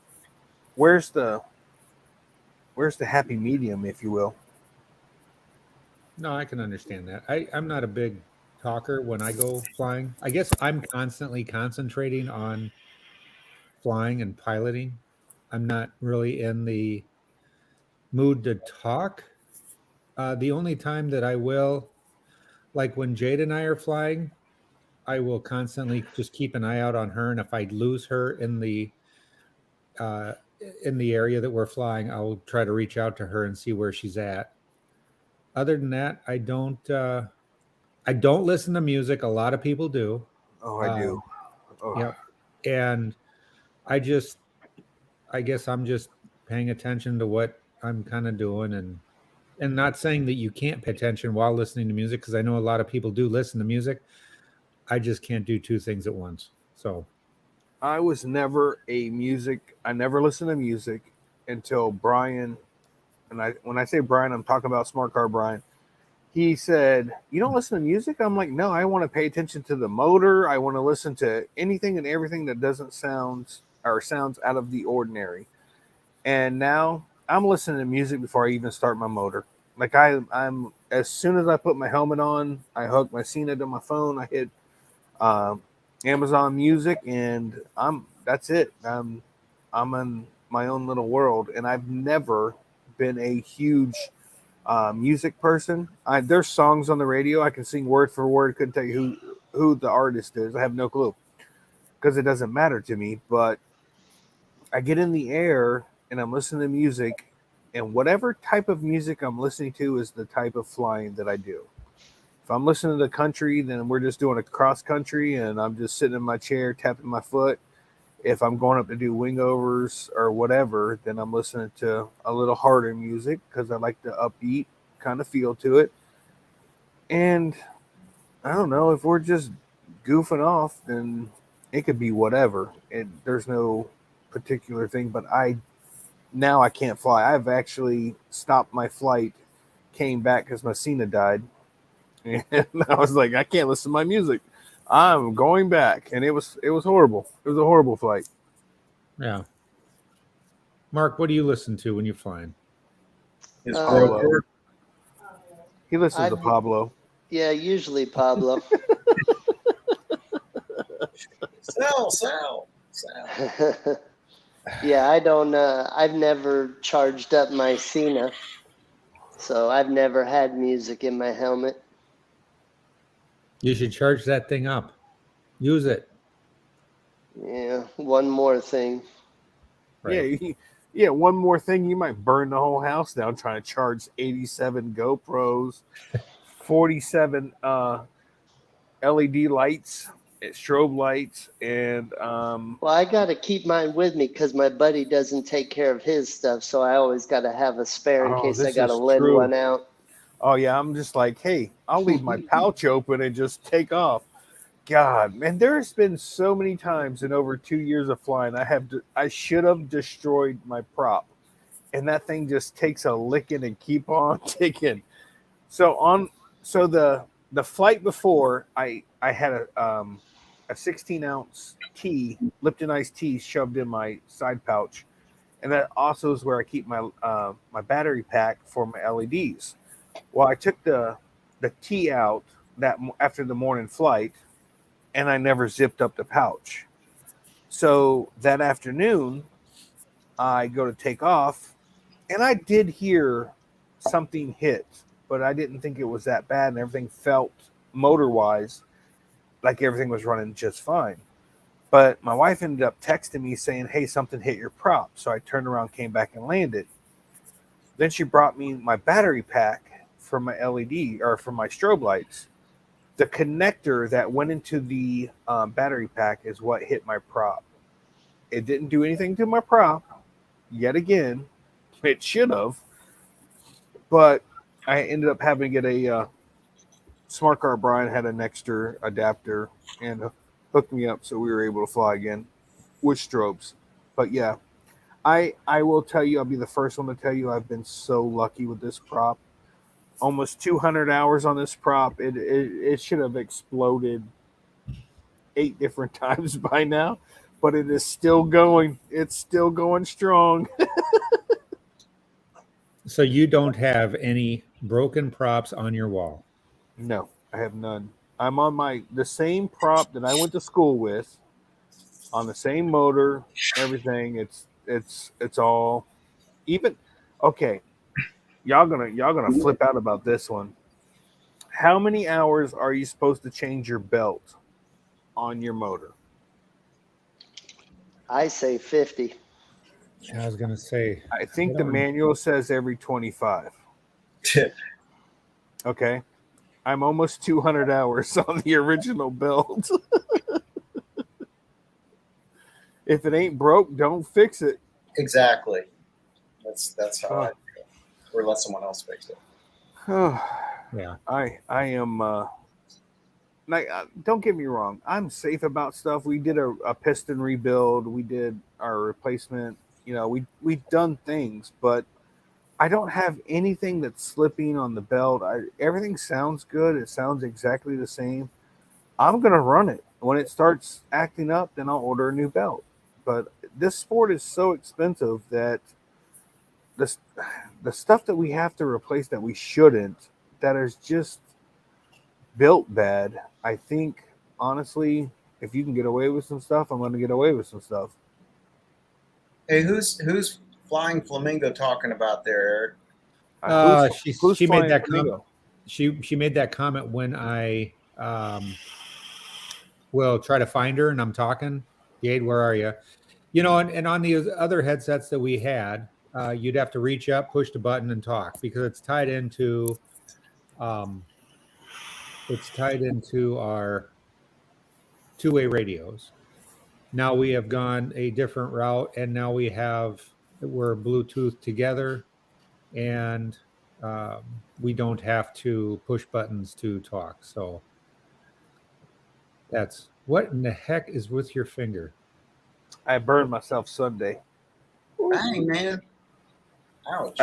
where's the happy medium, if you will? No, I can understand that. I'm not a big talker when I go flying. I guess I'm constantly concentrating on flying and piloting. I'm not really in the mood to talk. The only time that I will, like when Jade and I are flying, I will constantly just keep an eye out on her, and if I lose her uh, in the area that we're flying, I'll try to reach out to her and see where she's at. Other than that, I don't. I don't listen to music. A lot of people do. Oh, I do. Um, Oh. yep. And I just, I guess I'm just paying attention to what I'm kind of doing, and not saying that you can't pay attention while listening to music, because I know a lot of people do listen to music. I just can't do two things at once. So, I was never I never listened to music until Brian, and when I say Brian, I'm talking about Smart Car Brian. He said, "You don't listen to music?" I'm like, "No, I want to pay attention to the motor. I want to listen to anything and everything that doesn't sounds out of the ordinary." And now I'm listening to music before I even start my motor. Like I'm as soon as I put my helmet on, I hook my Cena to my phone. I hit um, Amazon Music, and that's it. I'm in my own little world, and I've never been a huge music person. There's songs on the radio I can sing word for word. Couldn't tell you who the artist is. I have no clue, because it doesn't matter to me. But I get in the air and I'm listening to music, and whatever type of music I'm listening to is the type of flying that I do. If I'm listening to the country, then we're just doing a cross country, and I'm just sitting in my chair tapping my foot. If I'm going up to do wingovers or whatever, then I'm listening to a little harder music, because I like the upbeat kind of feel to it. And I don't know, if we're just goofing off, then it could be whatever. And there's no particular thing, but I can't fly. I've actually stopped my flight, came back because my Cena died. And I was like, I can't listen to my music. I'm going back. And it was horrible. It was a horrible flight. yeah. Mark, what do you listen to when you're flying? His Pablo. broker. He listens to I've- Pablo. Yeah, usually Pablo. Sell. Yeah, I don't. I've never charged up my Cena, so I've never had music in my helmet. You should charge that thing up. Use it. Yeah, one more thing. Right. Yeah. One more thing, you might burn the whole house down trying to charge 87 GoPros, 47 LED lights, strobe lights, and Well, I got to keep mine with me because my buddy doesn't take care of his stuff, so I always got to have a spare in case I this got to is lend true. one out. Oh yeah, I'm just like, hey, I'll leave my pouch open and just take off. God, man, there's been so many times in over 2 years of flying, I should have destroyed my prop, and that thing just takes a licking and keep on ticking. So on, so the flight before, I had a 16-ounce tea, Lipton iced tea, shoved in my side pouch, and that also is where I keep my battery pack for my LEDs. Well, I took the tea out after the morning flight, and I never zipped up the pouch. So that afternoon, I go to take off, and I did hear something hit, but I didn't think it was that bad, and everything felt motor wise like everything was running just fine. But my wife ended up texting me saying, hey, something hit your prop. So I turned around, came back, and landed. Then she brought me my battery pack for my LED or for my strobe lights. The connector that went into the battery pack is what hit my prop. It didn't do anything to my prop. Yet again, it should have. But I ended up having to get a smart car. Brian had an extra adapter and hooked me up so we were able to fly again with strobes. But yeah, I will tell you, I'll be the first one to tell you I've been so lucky with this prop. Almost 200 hours on this prop. It should have exploded 8 different times by now, but it is still going. It's still going strong. So you don't have any broken props on your wall? No, I have none. I'm on the same prop that I went to school with, on the same motor, everything. It's all even. Okay, y'all gonna flip out about this one. How many hours are you supposed to change your belt on your motor? I say 50. I was gonna say, I think the manual says every 25. Okay. I'm almost 200 hours on the original belt. If it ain't broke, don't fix it. Exactly. That's how I feel. Or let someone else fix it. yeah. I am like, don't get me wrong, I'm safe about stuff. We did a piston rebuild, we did our replacement, we've done things, but I don't have anything that's slipping on the belt. Everything sounds good. It sounds exactly the same. I'm gonna run it. When it starts acting up, then I'll order a new belt. But this sport is so expensive that the stuff that we have to replace that we shouldn't, that is just built bad. I think honestly, if you can get away with some stuff, I'm going to get away with some stuff. Hey, who's flying flamingo talking about there, Eric? She made that flamingo? she made that comment when I will try to find her and I'm talking. Jade, where are you? And on the other headsets that we had, you'd have to reach up, push the button, and talk because it's tied into our two-way radios. Now we have gone a different route, and now we're Bluetooth together, and we don't have to push buttons to talk. So that's what in the heck is with your finger? I burned myself Sunday. Dang, man. Ouch.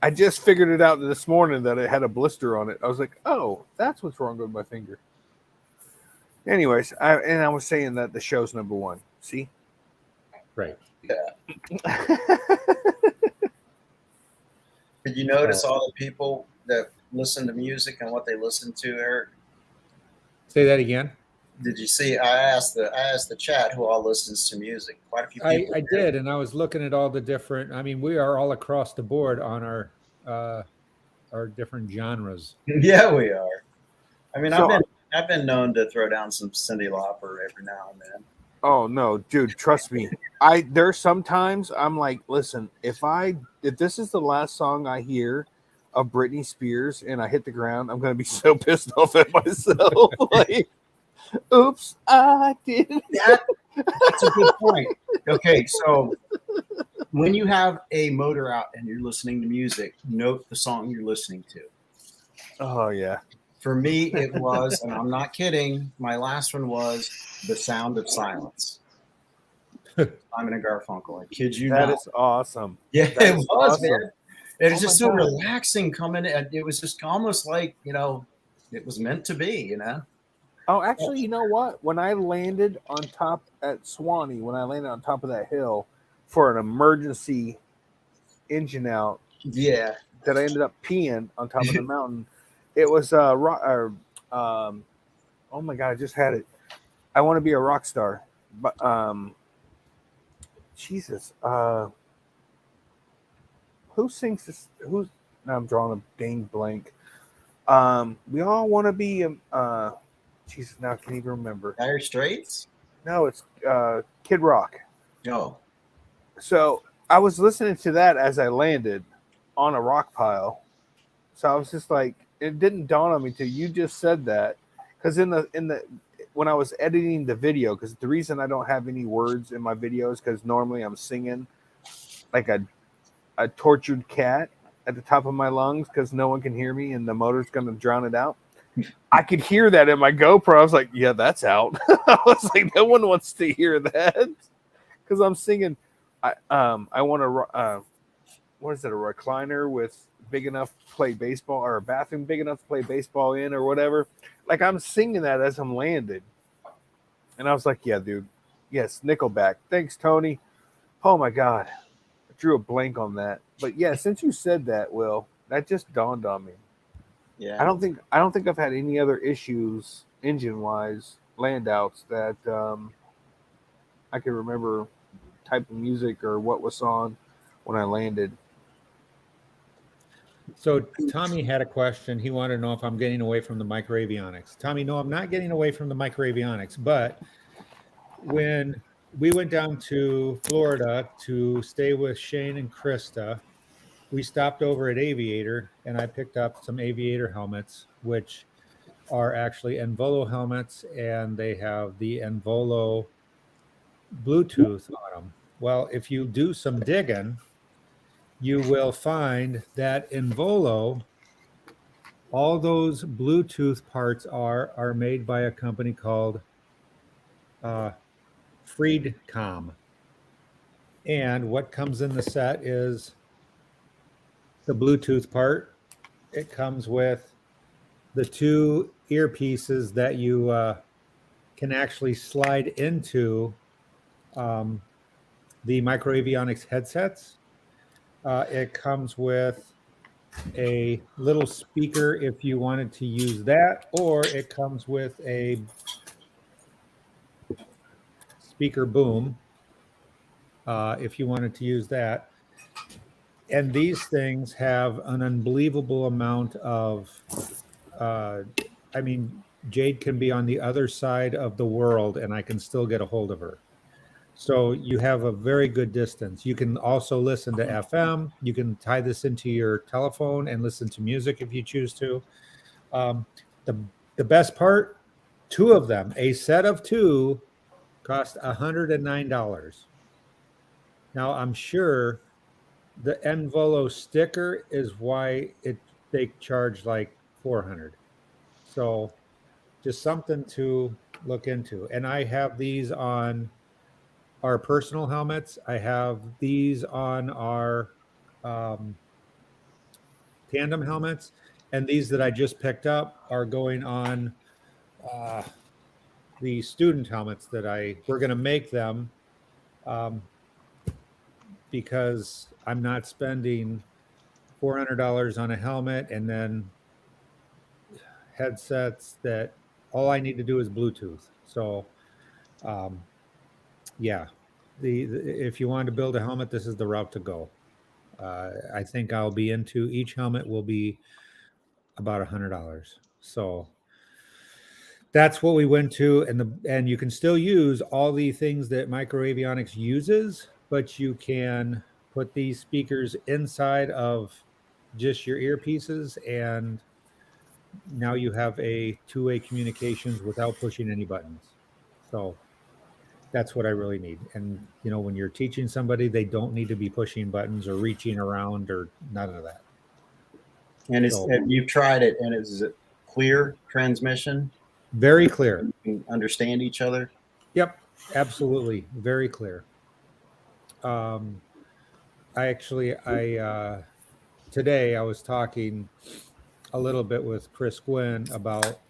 I just figured it out this morning that it had a blister on it. I was like, oh, that's what's wrong with my finger. Anyways, I was saying that the show's number one. See? Right. Yeah. Did you notice all the people that listen to music and what they listen to, Eric? Say that again. Did you see? I asked the chat who all listens to music. Quite a few people. I did, and I was looking at all the different. I mean, we are all across the board on our different genres. Yeah, we are. I mean, So, I've been known to throw down some Cyndi Lauper every now and then. Oh no, dude, trust me. There's sometimes I'm like, listen, if this is the last song I hear of Britney Spears and I hit the ground, I'm gonna be so pissed off at myself. Like, oops, I did. That's a good point. Okay, so when you have a motor out and you're listening to music, note the song you're listening to. Oh yeah. For me, it was, and I'm not kidding, my last one was The Sound of Silence. Simon and Garfunkel. I kid you That not. is awesome. Yeah, That it is was, awesome. man. It was Oh my just so God. relaxing coming in. It was just almost like, it was meant to be, Oh, actually, you know what? When I landed on top at Swanee, when I landed on top of that hill for an emergency engine out, Yeah. that I ended up peeing on top of the mountain, it was oh my God, I just had it. I want to be a rock star, but Jesus, who sings this? Who's now? I'm drawing a dang blank. We all want to be Jesus. Now I can't even remember. Dire Straits? No, it's Kid Rock. Oh. So I was listening to that as I landed on a rock pile. So I was just like, it didn't dawn on me till you just said that, because in the when I was editing the video, because the reason I don't have any words in my videos, because normally I'm singing like a tortured cat at the top of my lungs because no one can hear me and the motor's going to drown it out. I could hear that in my GoPro. I was like, yeah, that's out. I was like, no one wants to hear that because I'm singing. I want to. What is it? A recliner with big enough to play baseball, or a bathroom big enough to play baseball in, or whatever. Like I'm singing that as I'm landed, and I was like, yeah, dude. Yes, Nickelback. Thanks, Tony. Oh my God. I drew a blank on that. But yeah, since you said that, Will, that just dawned on me. Yeah. I don't think I've had any other issues engine wise, land outs that I can remember type of music or what was on when I landed. So Tommy had a question. He wanted to know if I'm getting away from the microavionics. Tommy, no, I'm not getting away from the microavionics. But when we went down to Florida to stay with Shane and Krista, we stopped over at Aviator and I picked up some Aviator helmets, which are actually Envolo helmets, and they have the Envolo Bluetooth on them. Well, if you do some digging, you will find that Envolo, all those Bluetooth parts are made by a company called uh, Freedcom. And what comes in the set is the Bluetooth part. It comes with the two earpieces that you can actually slide into um, the microavionics headsets. It comes with a little speaker if you wanted to use that, or it comes with a speaker boom if you wanted to use that. And these things have an unbelievable amount of, uh, I mean, Jade can be on the other side of the world and I can still get a hold of her. So you have a very good distance. You can also listen to FM. You can tie this into your telephone and listen to music if you choose to. Um, the the best part, two of them, a set of two, cost $109. Now I'm sure the Envolo sticker is why they charge like 400. So just something to look into. And I have these on our personal helmets. I have these on our um, tandem helmets, and these that I just picked up are going on uh, the student helmets that we're going to make them um, because I'm not spending $400 on a helmet and then headsets that all I need to do is Bluetooth. So, um, yeah, if you want to build a helmet, this is the route to go. I think I'll be into each helmet will be about $100. So that's what we went to, and you can still use all the things that microavionics uses, but you can put these speakers inside of just your earpieces, and now you have a two-way communications without pushing any buttons. So that's what I really need. And when you're teaching somebody, they don't need to be pushing buttons or reaching around or none of that. And So you've tried it, and is it clear transmission? very clear. You can understand each other. Yep, absolutely, very clear. I today I was talking a little bit with Chris Gwynn about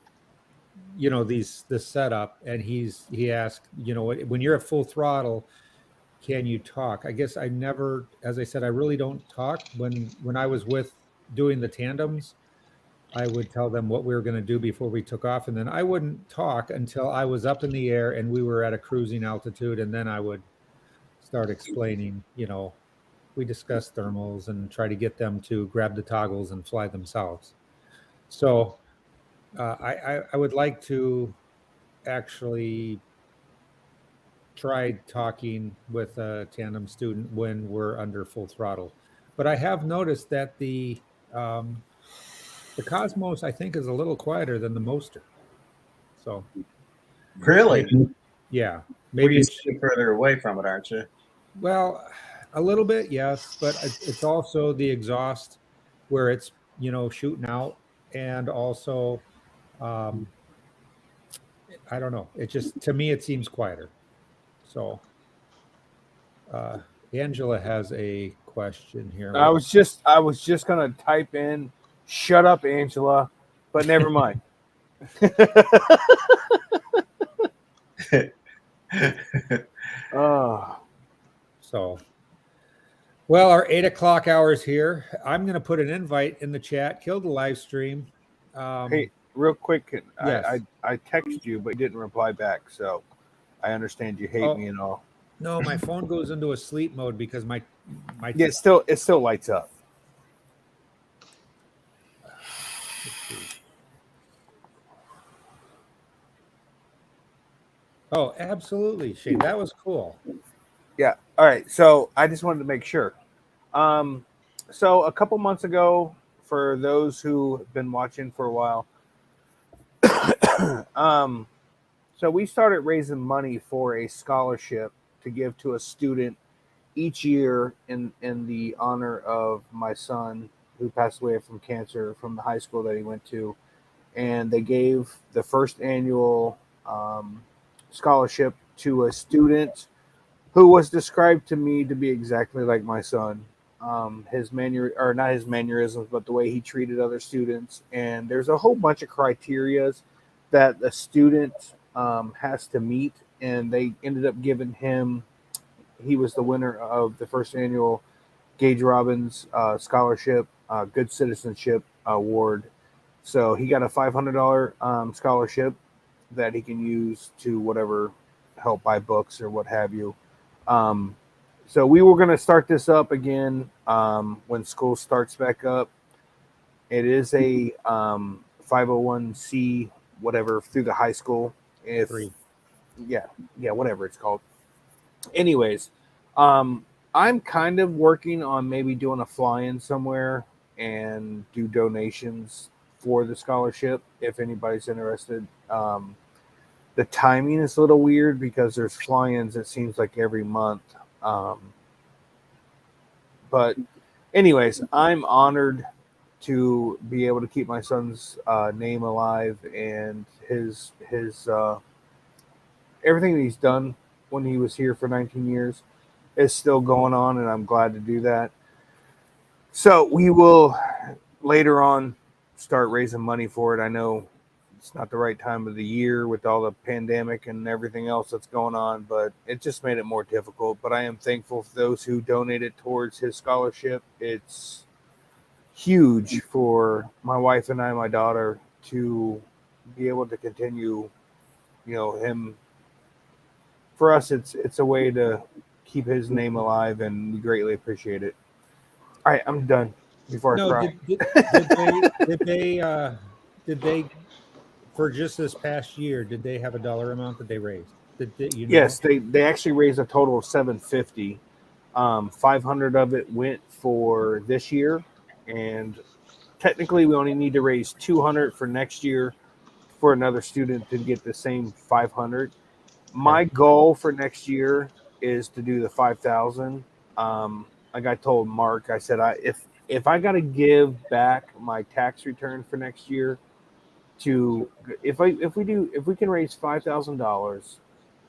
this setup, and he asked, when you're at full throttle, can you talk? I guess I never, as I said, I really don't talk. When I was with doing the tandems, I would tell them what we were going to do before we took off, and then I wouldn't talk until I was up in the air and we were at a cruising altitude, and then I would start explaining. We discussed thermals and try to get them to grab the toggles and fly themselves. So I would like to actually try talking with a tandem student when we're under full throttle. But I have noticed that the Cosmos, I think, is a little quieter than the Moster. So Really? yeah, Well, maybe you're it's sitting further away from it, aren't you? well, a little bit, yes, but it's also the exhaust where it's shooting out, and also um, I don't know. It just to me it seems quieter. So uh, Angela has a question here. I was just gonna type in, "Shut up, Angela," but never mind. Oh, So well, our 8 o'clock hour is here. I'm going to put an invite in the chat. Kill the live stream. hey, real quick, Yes. I texted you, but you didn't reply back, so I understand you hate me and all. No, my phone goes into a sleep mode because my Yeah, it still lights up. let's see. Oh, absolutely, Shane. That was cool. Yeah. All right. So I just wanted to make sure. So a couple months ago, for those who have been watching for a while, so we started raising money for a scholarship to give to a student each year in the honor of my son who passed away from cancer from the high school that he went to, and they gave the first annual scholarship to a student who was described to me to be exactly like my son. His or not his mannerisms, but the way he treated other students. And there's a whole bunch of criterias that the student has to meet, and they ended up giving him. He was the winner of the first annual Gage Robbins Scholarship, Good Citizenship Award. So he got a $500 scholarship that he can use to whatever help buy books or what have you. So we were going to start this up again when school starts back up. It is a 501c whatever through the high school. If Three. yeah, whatever it's called. Anyways, I'm kind of working on maybe doing a fly-in somewhere and do donations for the scholarship if anybody's interested. The timing is a little weird because there's fly-ins, it seems like every month. But anyways, I'm honored to be able to keep my son's name alive, and his everything that he's done when he was here for 19 years is still going on, and I'm glad to do that. So we will later on start raising money for it. I know it's not the right time of the year with all the pandemic and everything else that's going on, but it just made it more difficult. But I am thankful for those who donated towards his scholarship. It's huge for my wife and I, my daughter, to be able to continue, him. For us, it's a way to keep his name alive, and we greatly appreciate it. All right, I'm done before I No, cry. did they for just this past year? Did they have a dollar amount that they raised? Yes, they actually raised a total of $750. 500 of it went for this year, and technically we only need to raise 200 for next year for another student to get the same 500. My goal for next year is to do the 5,000. Like I told Mark, I said, if I got to give back my tax return for next year to if we can raise $5,000,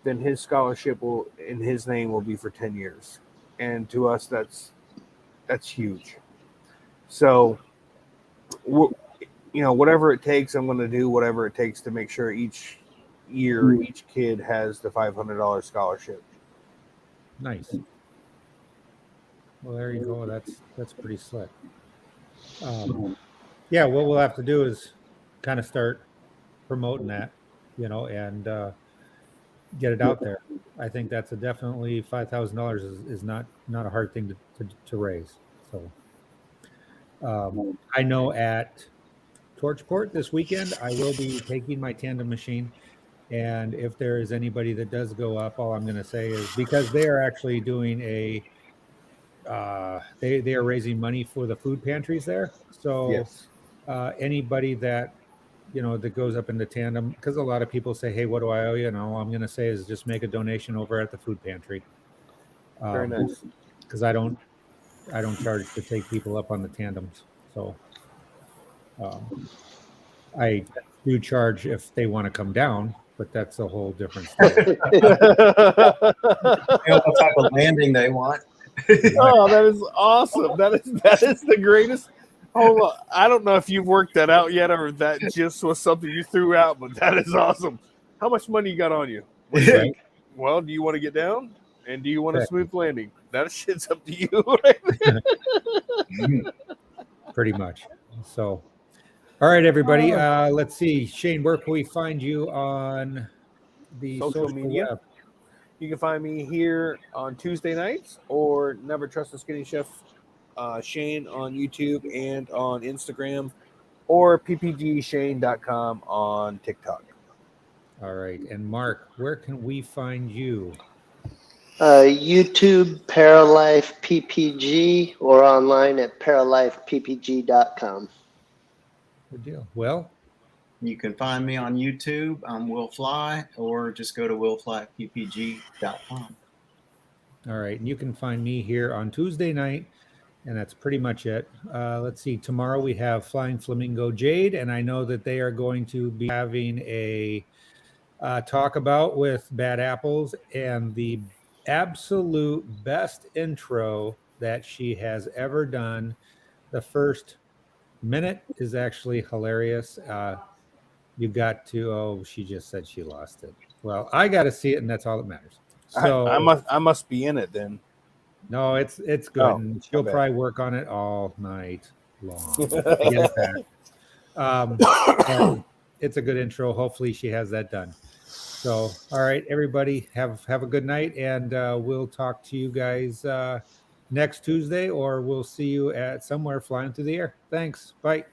then his scholarship will in his name will be for 10 years, and to us that's huge. So, whatever it takes, I'm going to do whatever it takes to make sure each year each kid has the $500 scholarship. Nice. Well, there you go. That's pretty slick. Yeah, what we'll have to do is kind of start promoting that, and get it out there. I think that's definitely $5,000 is not a hard thing to raise. So I know at Torchport this weekend I will be taking my tandem machine, and if there is anybody that does go up, all I'm going to say is because they are actually doing they are raising money for the food pantries there. So Yes. Anybody that that goes up into tandem, because a lot of people say, hey, what do I owe you? And all I'm going to say is just make a donation over at the food pantry. Very nice. Because I don't charge to take people up on the tandems. So I do charge if they want to come down, but that's a whole different story. What type of landing they want. Oh, that is awesome. That is the greatest. Hold on. I don't know if you've worked that out yet or if that just was something you threw out, but that is awesome. How much money you got on you? Right? Well, do you want to get down? And do you want a Okay. smooth landing? That shit's up to you. Right? Pretty much. So, all right, everybody. Let's see. Shane, where can we find you on the Social media? web? You can find me here on Tuesday nights or Never Trust a Skinny Chef Shane on YouTube and on Instagram, or ppgshane.com on TikTok. All right. And Mark, where can we find you? YouTube, Paralife PPG, or online at paralifeppg.com. Good deal. Well, You can find me on YouTube. I'm Will Fly, or just go to willflyppg.com. all right. And you can find me here on Tuesday night, and that's pretty much it. Let's see. Tomorrow we have Flying Flamingo Jade, and I know that they are going to be having a talk about with Bad Apples and the absolute best intro that she has ever done. The first minute is actually hilarious. You got to, oh, she just said she lost it. Well, I got to see it, and that's all that matters. So I must be in it then. no, it's good. Oh, And she'll okay. probably work on it all night long to get it back. And it's a good intro. Hopefully she has that done. So, all right, everybody, have a good night, and we'll talk to you guys next Tuesday, or we'll see you at somewhere flying through the air. Thanks. Bye.